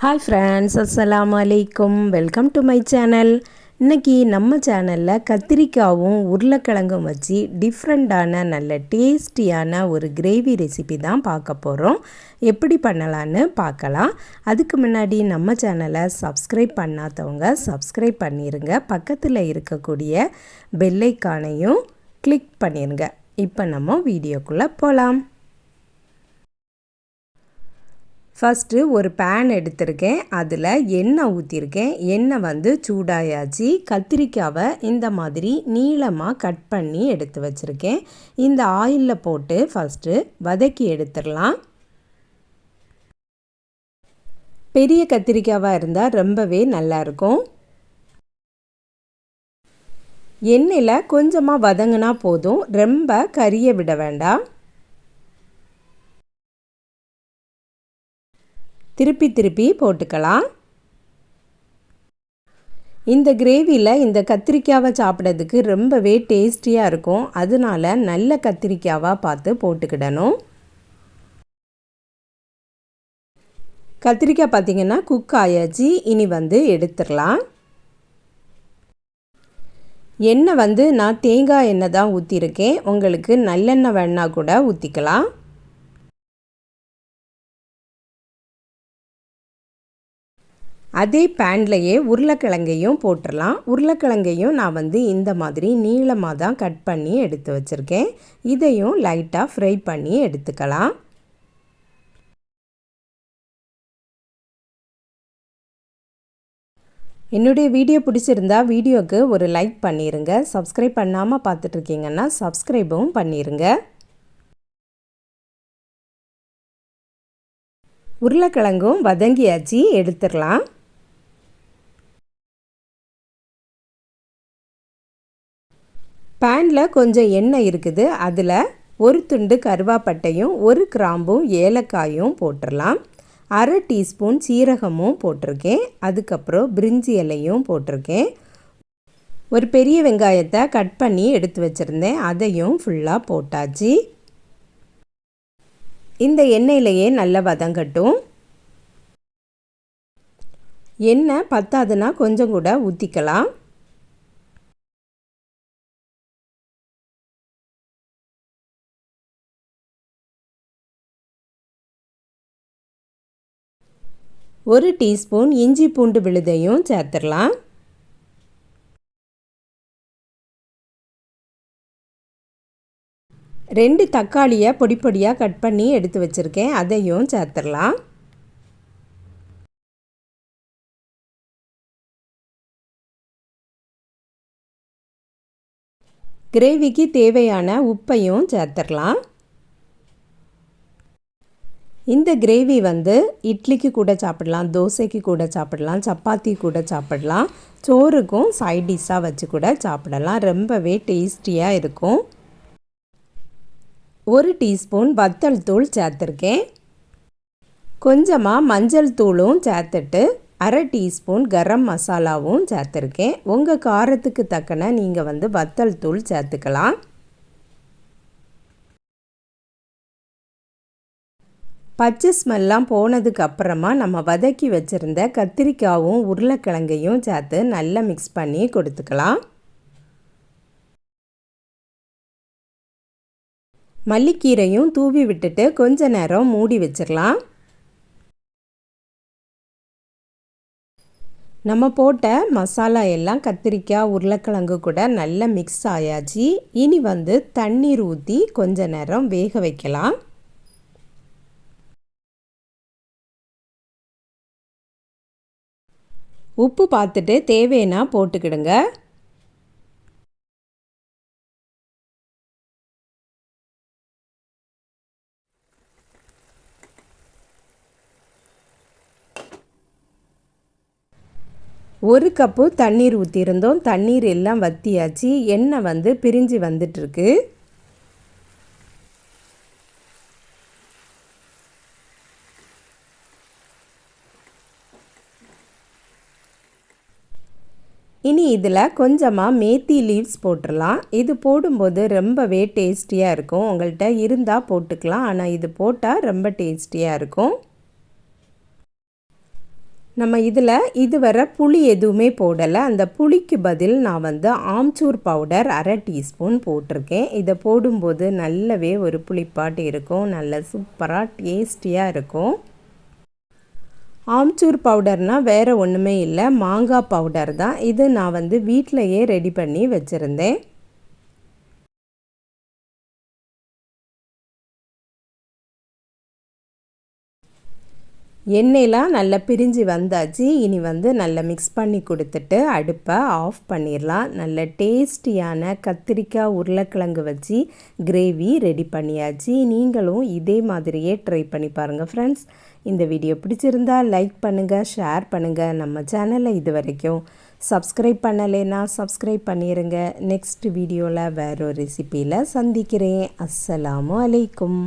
Hi friends, அஸ்ஸலாமு அலைக்கும். Welcome to my channel. இன்றைக்கி நம்ம சேனலில் கத்திரிக்காயும் உருளைக்கிழங்கும் வச்சு டிஃப்ரெண்ட்டான நல்ல டேஸ்டியான ஒரு கிரேவி ரெசிபி தான் பார்க்க போகிறோம். எப்படி பண்ணலான்னு பார்க்கலாம். அதுக்கு முன்னாடி நம்ம சேனலை சப்ஸ்கிரைப் பண்ணாதவங்க சப்ஸ்கிரைப் பண்ணிடுங்க. பக்கத்தில் இருக்கக்கூடிய பெல் ஐகானையும் கிளிக் பண்ணிடுங்க. இப்போ நம்ம வீடியோக்குள்ளே போகலாம். ஃபஸ்ட்டு ஒரு பேன் எடுத்திருக்கேன். அதில் எண்ணெய் ஊற்றிருக்கேன். எண்ணெய் சூடாயாச்சு. கத்திரிக்காவை இந்த மாதிரி நீளமாக கட் பண்ணி எடுத்து வச்சுருக்கேன். இந்த ஆயிலில் போட்டு ஃபஸ்ட்டு வதக்கி எடுத்துடலாம். பெரிய கத்திரிக்காவாக இருந்தால் ரொம்பவே நல்லாயிருக்கும். எண்ணெயில் கொஞ்சமாக வதங்கினா போதும், ரொம்ப கரிய விட வேண்டாம். திருப்பி போட்டுக்கலாம். இந்த கிரேவியில் இந்த கத்திரிக்காவை சாப்பிட்றதுக்கு ரொம்பவே டேஸ்டியாக இருக்கும். அதனால நல்ல கத்திரிக்காவாக பார்த்து போட்டுக்கிடணும். கத்திரிக்காய் பார்த்திங்கன்னா குக் ஆயாச்சு. இனி எடுத்துடலாம். எண்ணெய் நான் தேங்காய் எண்ணெய் தான் ஊற்றிருக்கேன். உங்களுக்கு நல்லெண்ணெய் வேணால் கூட ஊற்றிக்கலாம். அதே பேன்லையே உருளைக்கிழங்கையும் போட்டுடலாம். உருளைக்கிழங்கையும் நான் இந்த மாதிரி நீளமாக தான் கட் பண்ணி எடுத்து வச்சுருக்கேன். இதையும் லைட்டாக ஃப்ரை பண்ணி எடுத்துக்கலாம். என்னுடைய வீடியோ பிடிச்சிருந்தா வீடியோவுக்கு ஒரு லைக் பண்ணிடுங்க. சப்ஸ்கிரைப் பண்ணாமல் பார்த்துட்ருக்கீங்கன்னா சப்ஸ்கிரைபும் பண்ணிடுங்க. உருளைக்கிழங்கும் வதங்கியாச்சு, எடுத்துடலாம். பேனில் கொஞ்சம் எண்ணெய் இருக்குது. அதில் ஒரு துண்டு கருவேப்பட்டையும் ஒரு கிராம்பும் ஏலக்காயும் போட்டுடலாம். அரை டீஸ்பூன் சீரகமும் போட்டிருக்கேன். அதுக்கப்புறம் பிரிஞ்சி இலையும் போட்டிருக்கேன். ஒரு பெரிய வெங்காயத்தை கட் பண்ணி எடுத்து வச்சுருந்தேன். அதையும் ஃபுல்லாக போட்டாச்சு. இந்த எண்ணெயிலையே நல்லா வதங்கட்டும். எண்ணெய் பத்தாதுன்னா கொஞ்சம் கூட ஊற்றிக்கலாம். ஒரு டீஸ்பூன் இஞ்சி பூண்டு விழுதையும் சேர்த்துடலாம். ரெண்டு தக்காளியை பொடி பொடியாக கட் பண்ணி எடுத்து வச்சுருக்கேன். அதையும் சேர்த்துடலாம். கிரேவிக்கு தேவையான உப்பையும் சேர்த்துடலாம். இந்த கிரேவி இட்லிக்கு கூட சாப்பிடலாம், தோசைக்கு கூட சாப்பிடலாம், சப்பாத்தி கூட சாப்பிடலாம், சோறுக்கும் சைட் டிஷ்ஷாக வச்சு கூட சாப்பிடலாம். ரொம்பவே டேஸ்டியாக இருக்கும். ஒரு டீஸ்பூன் வத்தல் தூள் சேர்த்துருக்கேன். கொஞ்சமாக மஞ்சள் தூளும் சேர்த்துட்டு அரை டீஸ்பூன் கரம் மசாலாவும் சேர்த்துருக்கேன். உங்கள் காரத்துக்கு தக்கன நீங்கள் வத்தல் தூள் சேர்த்துக்கலாம். பச்சை ஸ்மெல்லாம் போனதுக்கு அப்புறமா நம்ம வதக்கி வச்சுருந்த கத்திரிக்காயும் உருளைக்கிழங்கையும் சேர்த்து நல்லா மிக்ஸ் பண்ணி கொடுத்துக்கலாம். மல்லிக்கீரையும் தூவி விட்டுட்டு கொஞ்ச நேரம் மூடி வச்சிடலாம். நம்ம போட்ட மசாலா எல்லாம் கத்திரிக்காய் உருளைக்கிழங்கு கூட நல்லா மிக்ஸ் ஆயாச்சு. இனி தண்ணீர் ஊற்றி கொஞ்ச நேரம் வேக வைக்கலாம். உப்பு பார்த்துட்டு தேவைன்னா போட்டுக்கிடுங்க. ஒரு கப்பு தண்ணீர் ஊற்றிருந்தோம். தண்ணீர் எல்லாம் வற்றியாச்சு. எண்ணெய் பிரிஞ்சு வந்துட்டுருக்கு. இனி இதில் கொஞ்சமாக மேத்தி லீவ்ஸ் போட்டுடலாம். இது போடும்போது ரொம்பவே டேஸ்டியாக இருக்கும். உங்கள்கிட்ட இருந்தால் போட்டுக்கலாம், ஆனால் இது போட்டால் ரொம்ப டேஸ்டியாக இருக்கும். நம்ம இதில் இதுவரை புளி எதுவுமே போடலை. அந்த புளிக்கு பதில் நான் வந்து ஆம்ச்சூர் பவுடர் 1/2 டீஸ்பூன் போட்டிருக்கேன். இதை போடும்போது நல்லாவே ஒரு புளிப்பாட்டு இருக்கும், நல்ல சூப்பராக டேஸ்டியாக இருக்கும். ஆம்ச்சூர் பவுடர்னால் வேறு ஒன்றுமே இல்லை, மாங்காய் பவுடர் தான். இது நான் வந்து வீட்டிலையே ரெடி பண்ணி வச்சுருந்தேன். எண்ணெயெலாம் நல்லா பிரிஞ்சு வந்தாச்சு. இனி வந்து நல்லா மிக்ஸ் பண்ணி கொடுத்துட்டு அடுப்பை ஆஃப் பண்ணிடலாம். நல்ல டேஸ்டியான கத்திரிக்காய் உருளைக்கிழங்கு வச்சு கிரேவி ரெடி பண்ணியாச்சு. நீங்களும் இதே மாதிரியே ட்ரை பண்ணி பாருங்கள் ஃப்ரெண்ட்ஸ். இந்த வீடியோ பிடிச்சிருந்தா லைக் பண்ணுங்கள், ஷேர் பண்ணுங்கள். நம்ம சேனலை இது வரைக்கும் சப்ஸ்கிரைப் பண்ணலைன்னா சப்ஸ்கிரைப் பண்ணிடுங்க. நெக்ஸ்ட் வீடியோவில் வேறு ஒரு ரெசிப்பியில் சந்திக்கிறேன். அஸ்ஸலாமு அலைக்கும்.